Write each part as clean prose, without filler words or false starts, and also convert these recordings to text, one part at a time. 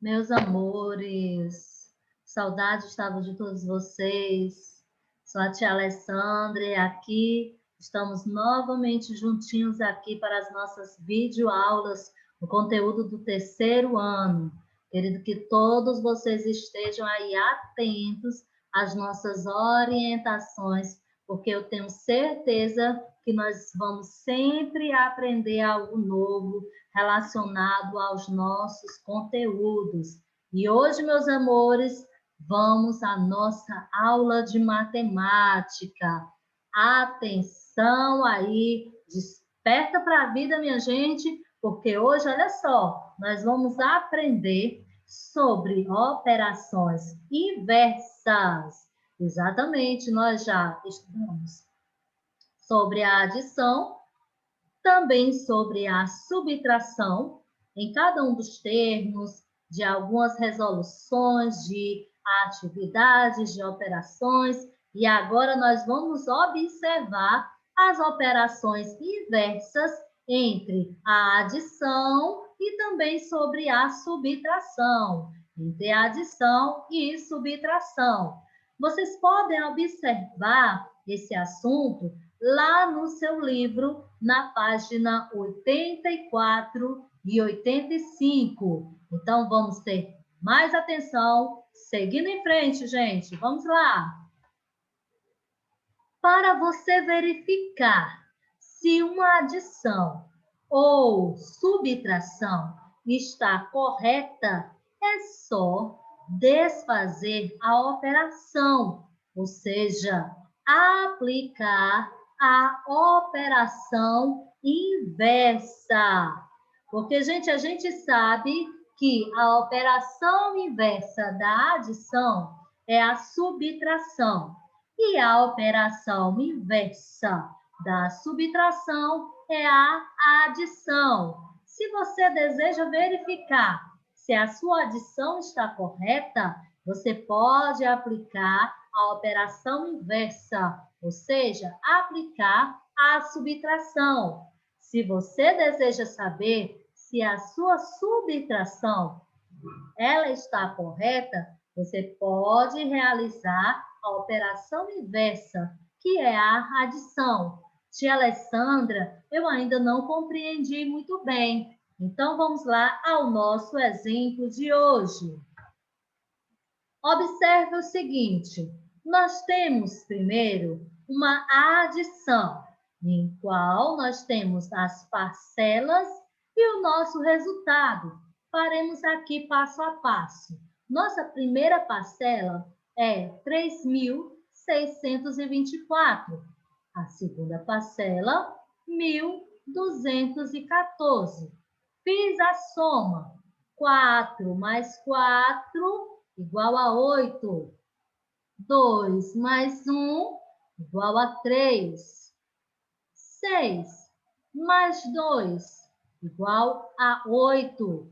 Meus amores, saudade estava de todos vocês. Sou a tia Alessandra e aqui estamos novamente juntinhos aqui para as nossas videoaulas, o conteúdo do terceiro ano. Querido, que todos vocês estejam aí atentos às nossas orientações, porque eu tenho certeza que nós vamos sempre aprender algo novo relacionado aos nossos conteúdos. E hoje, meus amores, vamos à nossa aula de matemática. Atenção aí, desperta para a vida, minha gente, porque hoje, olha só, nós vamos aprender sobre operações inversas. Exatamente, nós já estudamos sobre a adição, também sobre a subtração, em cada um dos termos, de algumas resoluções, de atividades, de operações, e agora nós vamos observar as operações inversas entre a adição e também sobre a subtração, entre a adição e subtração. Vocês podem observar esse assunto lá no seu livro, na página 84 e 85. Então, vamos ter mais atenção. Seguindo em frente, gente. Vamos lá. Para você verificar se uma adição ou subtração está correta, é só desfazer a operação, ou seja, aplicar a operação inversa. Porque, gente, a gente sabe que a operação inversa da adição é a subtração. E a operação inversa da subtração é a adição. Se você deseja verificar se a sua adição está correta, você pode aplicar a operação inversa, ou seja, aplicar a subtração. Se você deseja saber se a sua subtração ela está correta, você pode realizar a operação inversa, que é a adição. Tia Alessandra, eu ainda não compreendi muito bem. Então, vamos lá ao nosso exemplo de hoje. Observe o seguinte, nós temos primeiro uma adição, em qual nós temos as parcelas e o nosso resultado. Faremos aqui passo a passo. Nossa primeira parcela é 3.624. A segunda parcela, 1.214. Fiz a soma. 4 mais 4 igual a 8. 2 mais 1 igual a 3. 6 mais 2 igual a 8.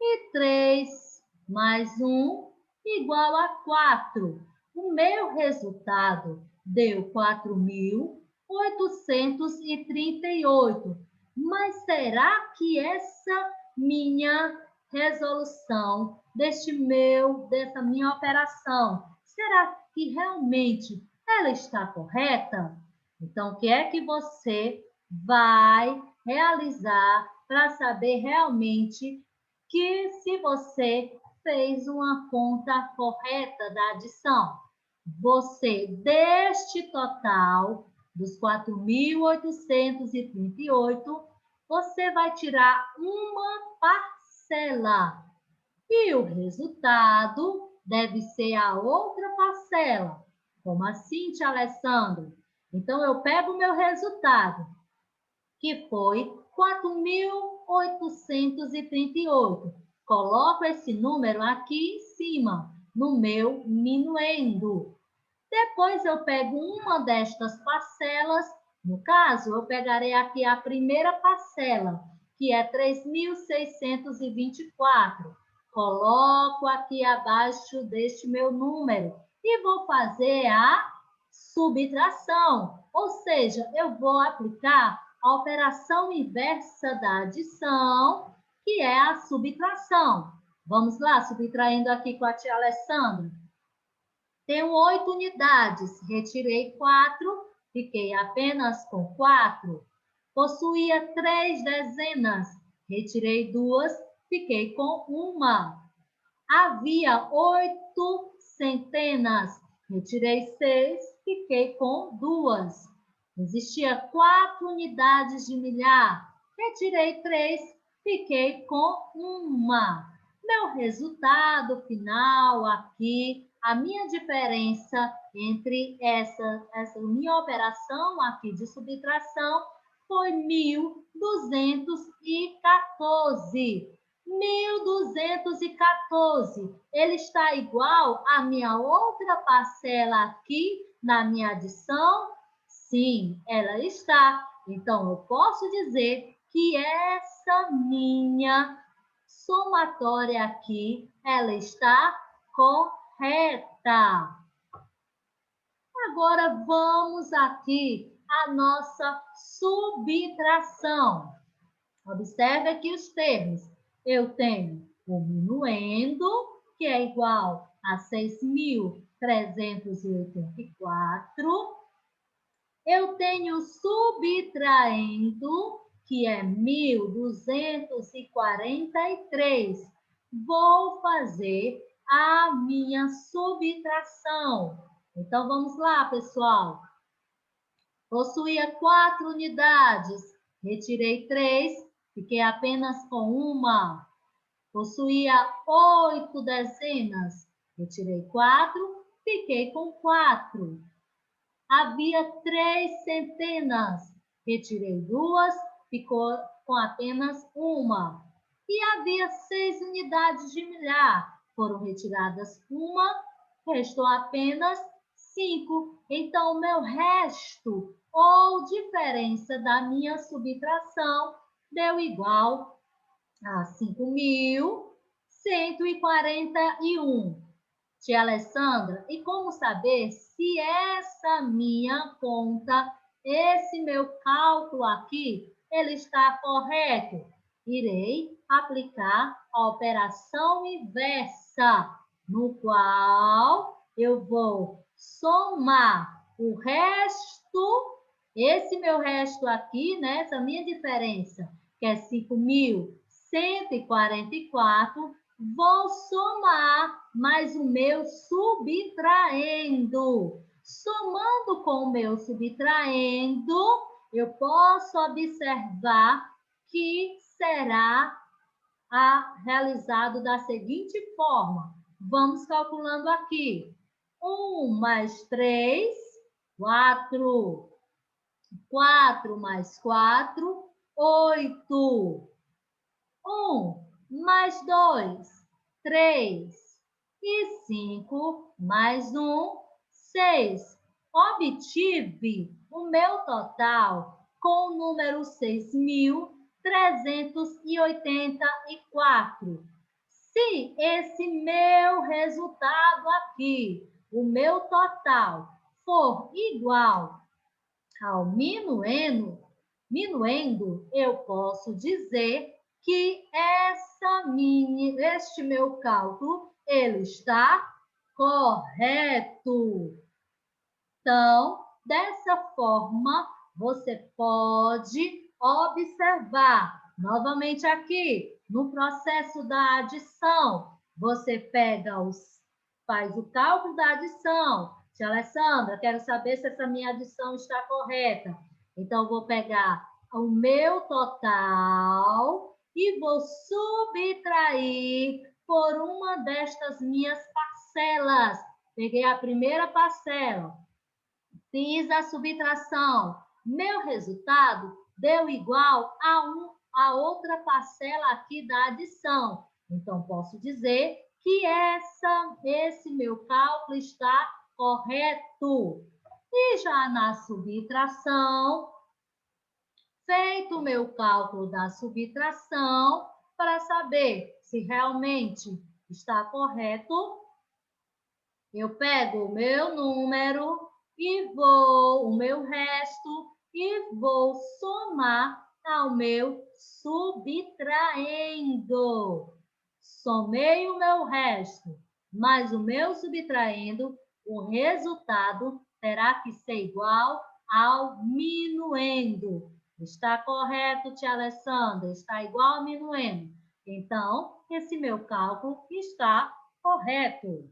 E 3 mais 1 igual a 4. O meu resultado deu 4.838. Mas será que essa minha resolução dessa minha operação, será que realmente ela está correta? Então, o que é que você vai realizar para saber realmente que se você fez uma conta correta da adição? Você, deste total dos 4.838, você vai tirar uma parcela. E o resultado deve ser a outra parcela. Como assim, tia Alessandra? Então, eu pego o meu resultado, que foi 4.838. Coloco esse número aqui em cima, no meu minuendo. Depois eu pego uma destas parcelas, no caso, eu pegarei aqui a primeira parcela, que é 3.624. Coloco aqui abaixo deste meu número e vou fazer a subtração, ou seja, eu vou aplicar a operação inversa da adição, que é a subtração. Vamos lá, subtraindo aqui com a tia Alessandra. Tenho 8 unidades, retirei 4, fiquei apenas com 4. Possuía 3 dezenas, retirei 2, fiquei com 1. Havia 8 centenas, retirei 6, fiquei com 2. Existia 4 unidades de milhar, retirei 3, fiquei com 1. Meu resultado final aqui, a minha diferença entre essa minha operação aqui de subtração foi 1.214. 1.214. Ele está igual à minha outra parcela aqui na minha adição? Sim, ela está. Então, eu posso dizer que essa minha somatória aqui, ela está correta. Agora, vamos aqui à nossa subtração. Observe aqui os termos. Eu tenho o minuendo, que é igual a 6.384. Eu tenho o subtraindo, que é 1.243. Vou fazer a minha subtração. Então, vamos lá, pessoal. Possuía 4 unidades, retirei 3, fiquei apenas com 1. Possuía 8 dezenas, retirei 4, fiquei com 4. Havia 3 centenas, retirei 2, ficou com apenas 1. E havia 6 unidades de milhar, foram retiradas 1, restou apenas 5. Então, o meu resto, ou diferença da minha subtração, deu igual a 5.141. Tia Alessandra, e como saber se essa minha conta, esse meu cálculo aqui, ele está correto? Irei aplicar a operação inversa, no qual eu vou somar o resto, esse meu resto aqui, né, essa minha diferença, que é 5.144, vou somar mais o meu subtraindo. Somando com o meu subtraindo, eu posso observar que será realizado da seguinte forma. Vamos calculando aqui. 1 mais 3, 4. 4 mais 4, 8. 1 mais 2, 3. E 5 mais 1, 6. Obtive o meu total com o número 6.384. Se esse meu resultado aqui, o meu total, for igual ao minuendo, eu posso dizer que este meu cálculo, ele está correto. Então, dessa forma, você pode observar. Novamente aqui, no processo da adição, você faz o cálculo da adição. Tia Alessandra, quero saber se essa minha adição está correta. Então, vou pegar o meu total e vou subtrair por uma destas minhas parcelas. Peguei a primeira parcela, fiz a subtração. Meu resultado deu igual a outra parcela aqui da adição. Então, posso dizer que esse meu cálculo está correto. E já na subtração, feito o meu cálculo da subtração, para saber se realmente está correto, eu pego o meu número e o meu resto, e vou somar ao meu subtraindo. somei o meu resto, mais o meu subtraindo, o resultado terá que ser igual ao minuendo. Está correto, tia Alessandra? Está igual ao minuendo. Então, esse meu cálculo está correto.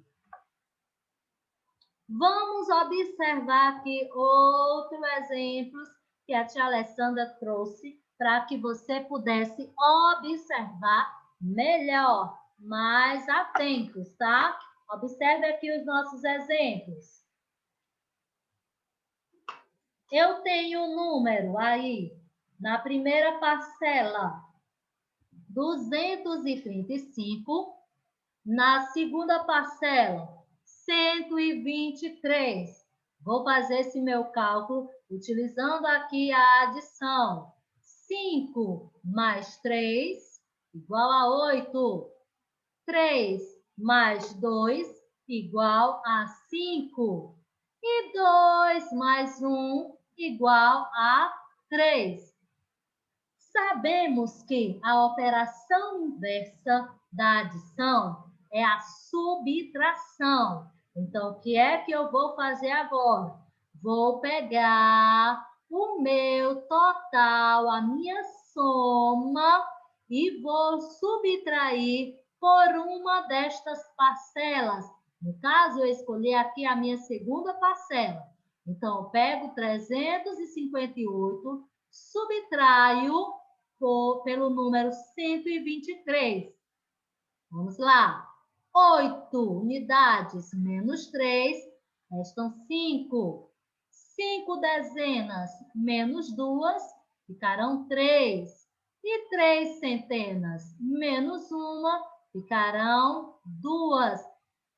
Vamos observar aqui outros exemplos que a tia Alessandra trouxe para que você pudesse observar melhor, mais atentos, tá? Observe aqui os nossos exemplos. Eu tenho um número aí, na primeira parcela, 235, na segunda parcela, 123. Vou fazer esse meu cálculo utilizando aqui a adição. 5 mais 3 igual a 8. 3 mais 2 igual a 5. E 2 mais 1 igual a 3. Sabemos que a operação inversa da adição é a subtração. Então, o que é que eu vou fazer agora? Vou pegar o meu total, a minha soma, e vou subtrair por uma destas parcelas. No caso, eu escolhi aqui a minha segunda parcela. Então, eu pego 358, subtraio pelo número 123. Vamos lá. 8 unidades menos 3, restam 5. 5 dezenas menos 2, ficarão 3. E 3 centenas menos 1, ficarão 2.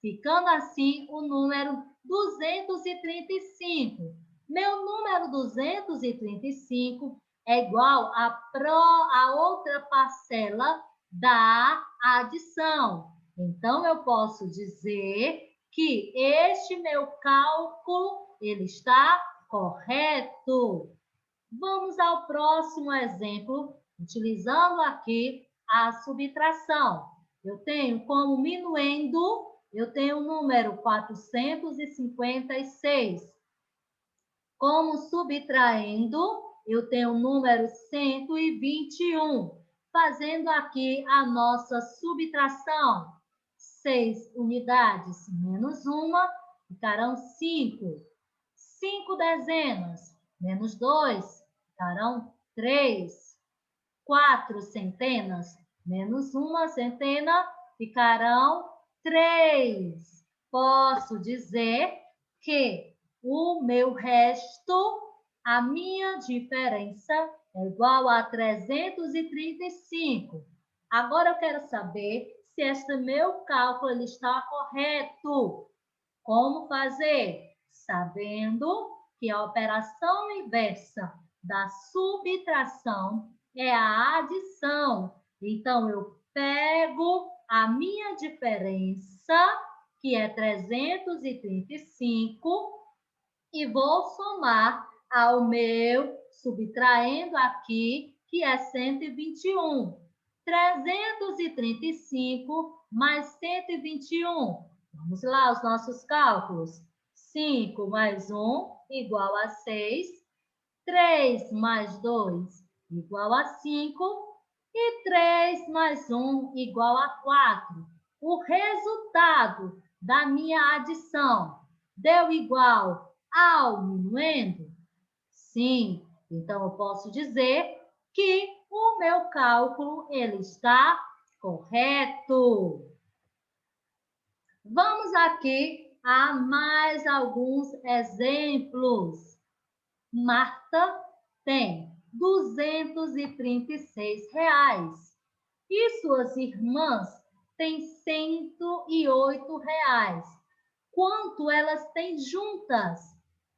Ficando assim o número 235. Meu número 235 é igual à outra parcela da adição. Então, eu posso dizer que este meu cálculo ele está correto. Vamos ao próximo exemplo, utilizando aqui a subtração. Eu tenho como minuendo, eu tenho o número 456. Como subtraindo, eu tenho o número 121. Fazendo aqui a nossa subtração. 6 unidades menos 1, ficarão 5. 5 dezenas menos 2, ficarão 3. 4 centenas menos 1 centena, ficarão 3. Posso dizer que o meu resto, a minha diferença, é igual a 335. Agora eu quero saber se este meu cálculo ele está correto. Como fazer? Sabendo que a operação inversa da subtração é a adição. Então, eu pego a minha diferença, que é 335, e vou somar ao meu, subtraindo aqui, que é 121. 335 mais 121. Vamos lá, os nossos cálculos. 5 mais 1 igual a 6. 3 mais 2 igual a 5. E 3 mais 1 igual a 4. O resultado da minha adição deu igual ao minuendo? Sim, então eu posso dizer que o meu cálculo ele está correto. Vamos aqui a mais alguns exemplos. Marta tem R$ 236 e suas irmãs têm R$ 108. Quanto elas têm juntas?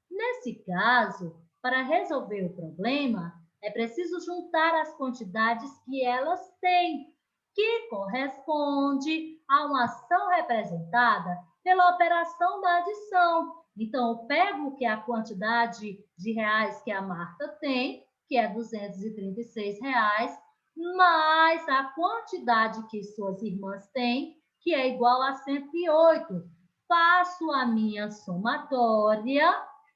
Nesse caso, para resolver o problema, é preciso juntar as quantidades que elas têm, que corresponde a uma ação representada pela operação da adição. Então, eu pego que a quantidade de reais que a Marta tem, que é R$ 236, mais a quantidade que suas irmãs têm, que é igual a 108. Faço a minha somatória,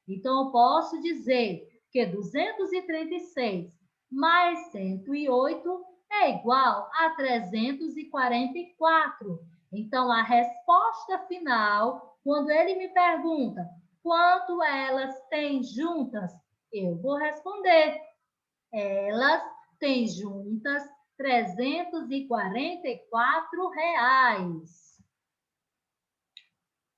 então eu posso dizer que 236 mais 108 é igual a 344. Então, a resposta final, quando ele me pergunta quanto elas têm juntas, eu vou responder. Elas têm juntas R$ 344.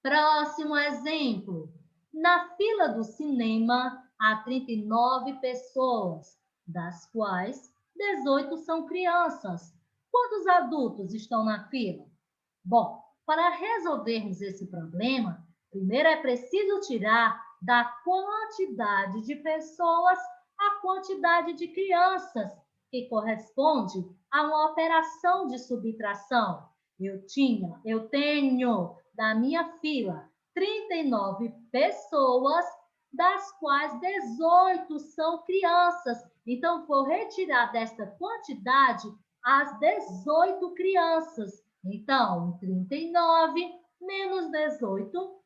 Próximo exemplo. Na fila do cinema há 39 pessoas, das quais 18 são crianças. Quantos adultos estão na fila? Bom, para resolvermos esse problema, primeiro é preciso tirar da quantidade de pessoas a quantidade de crianças, que corresponde a uma operação de subtração. Eu tenho da minha fila 39 pessoas, das quais 18 são crianças. Então, vou retirar desta quantidade as 18 crianças. Então, 39 menos 18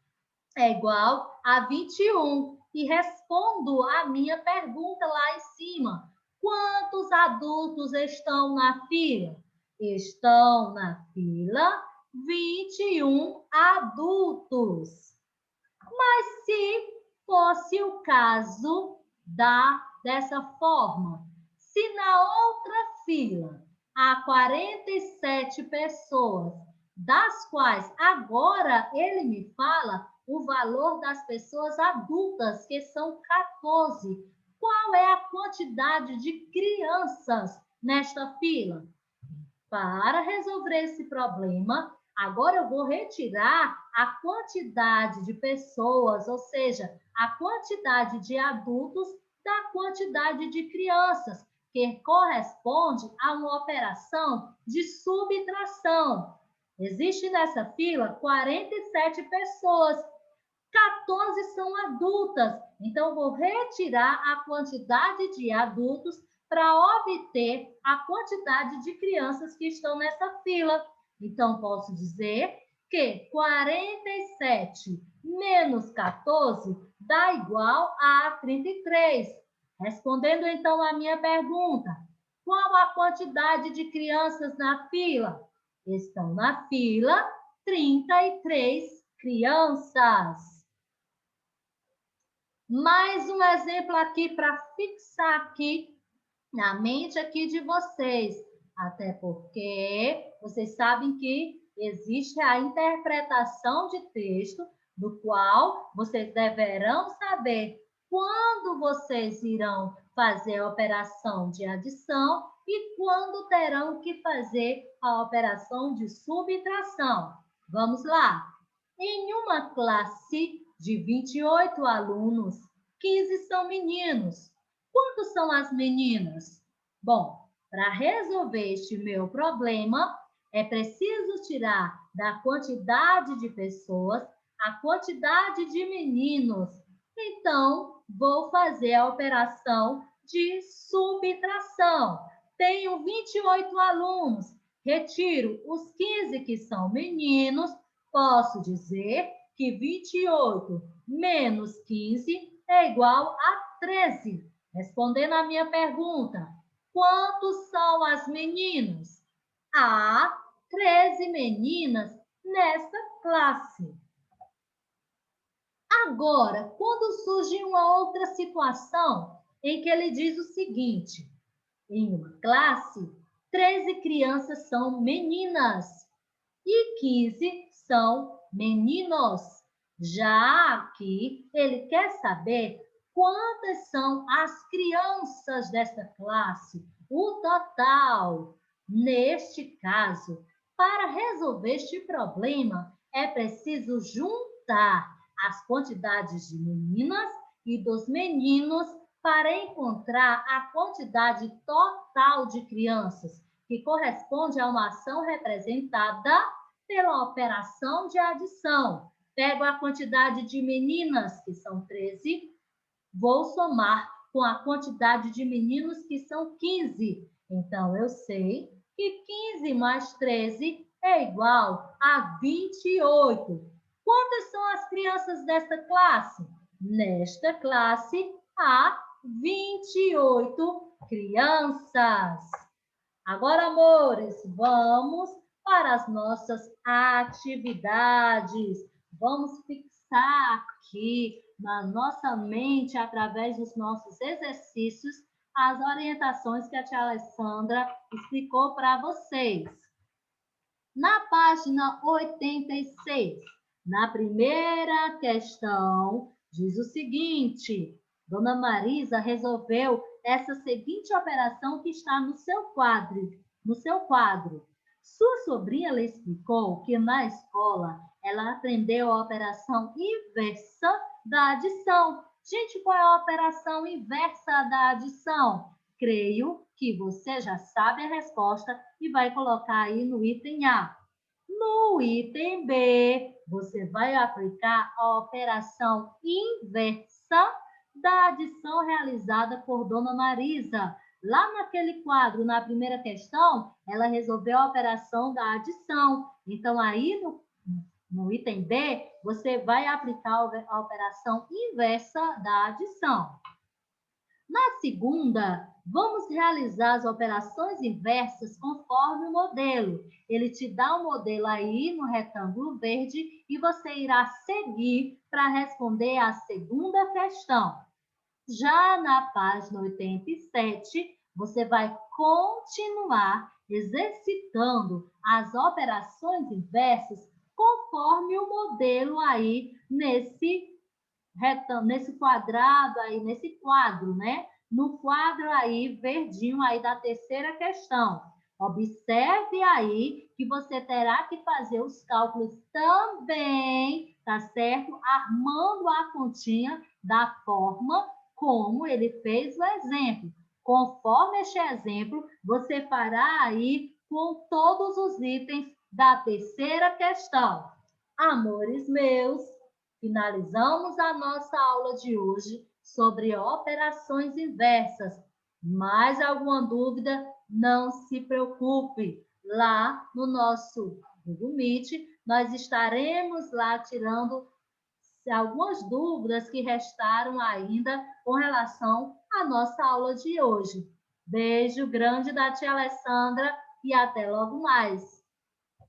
é igual a 21. E respondo a minha pergunta lá em cima. Quantos adultos estão na fila? Estão na fila 21 adultos. Mas se fosse o caso dessa forma, se na outra fila há 47 pessoas, das quais agora ele me fala o valor das pessoas adultas, que são 14. Qual é a quantidade de crianças nesta fila? Para resolver esse problema, agora eu vou retirar a quantidade de pessoas, ou seja, a quantidade de adultos da quantidade de crianças, que corresponde a uma operação de subtração. Existe nessa fila 47 pessoas, 14 são adultas, então vou retirar a quantidade de adultos para obter a quantidade de crianças que estão nessa fila. Então, posso dizer que 47 menos 14 dá igual a 33. Respondendo, então, a minha pergunta, qual a quantidade de crianças na fila? Estão na fila 33 crianças. Mais um exemplo aqui para fixar aqui na mente aqui de vocês. Até porque vocês sabem que existe a interpretação de texto, do qual vocês deverão saber quando vocês irão fazer a operação de adição e quando terão que fazer a operação de subtração. Vamos lá. Em uma classe de 28 alunos, 15 são meninos. Quantos são as meninas? Bom, para resolver este meu problema, é preciso tirar da quantidade de pessoas a quantidade de meninos. Então, vou fazer a operação de subtração. Tenho 28 alunos, retiro os 15 que são meninos, posso dizer que 28 menos 15 é igual a 13. Respondendo a minha pergunta, quantos são as meninas? Há 13 meninas nesta classe. Agora, quando surge uma outra situação em que ele diz o seguinte, em uma classe, 13 crianças são meninas e 15 são meninos. Já aqui, ele quer saber quantas são as crianças desta classe, o total. Neste caso, para resolver este problema, é preciso juntar as quantidades de meninas e dos meninos para encontrar a quantidade total de crianças, que corresponde a uma ação representada pela operação de adição. Pego a quantidade de meninas, que são 13, vou somar com a quantidade de meninos, que são 15. Então, eu sei que 15 mais 13 é igual a 28. Quantas são as crianças desta classe? Nesta classe, há 28 crianças. Agora, amores, vamos para as nossas atividades. Vamos fixar aqui na nossa mente, através dos nossos exercícios, as orientações que a tia Alessandra explicou para vocês. Na página 86, na primeira questão, diz o seguinte: Dona Marisa resolveu essa seguinte operação que está no seu quadro. Sua sobrinha lhe explicou que na escola ela aprendeu a operação inversa da adição. Gente, qual é a operação inversa da adição? Creio que você já sabe a resposta e vai colocar aí no item A. No item B, você vai aplicar a operação inversa da adição realizada por Dona Marisa. Lá naquele quadro, na primeira questão, ela resolveu a operação da adição. Então, aí no item B, você vai aplicar a operação inversa da adição. Na segunda, vamos realizar as operações inversas conforme o modelo. Ele te dá um modelo aí no retângulo verde e você irá seguir para responder a segunda questão. Já na página 87, você vai continuar exercitando as operações inversas conforme o modelo aí nesse quadrado aí, nesse quadro, né? No quadro aí, verdinho aí da terceira questão. Observe aí que você terá que fazer os cálculos também, tá certo? Armando a continha da forma como ele fez o exemplo. Conforme este exemplo, você fará aí com todos os itens da terceira questão. Amores meus, finalizamos a nossa aula de hoje sobre operações inversas. Mais alguma dúvida? Não se preocupe. Lá no nosso Google Meet, nós estaremos lá tirando algumas dúvidas que restaram ainda com relação à nossa aula de hoje. Beijo grande da tia Alessandra e até logo mais.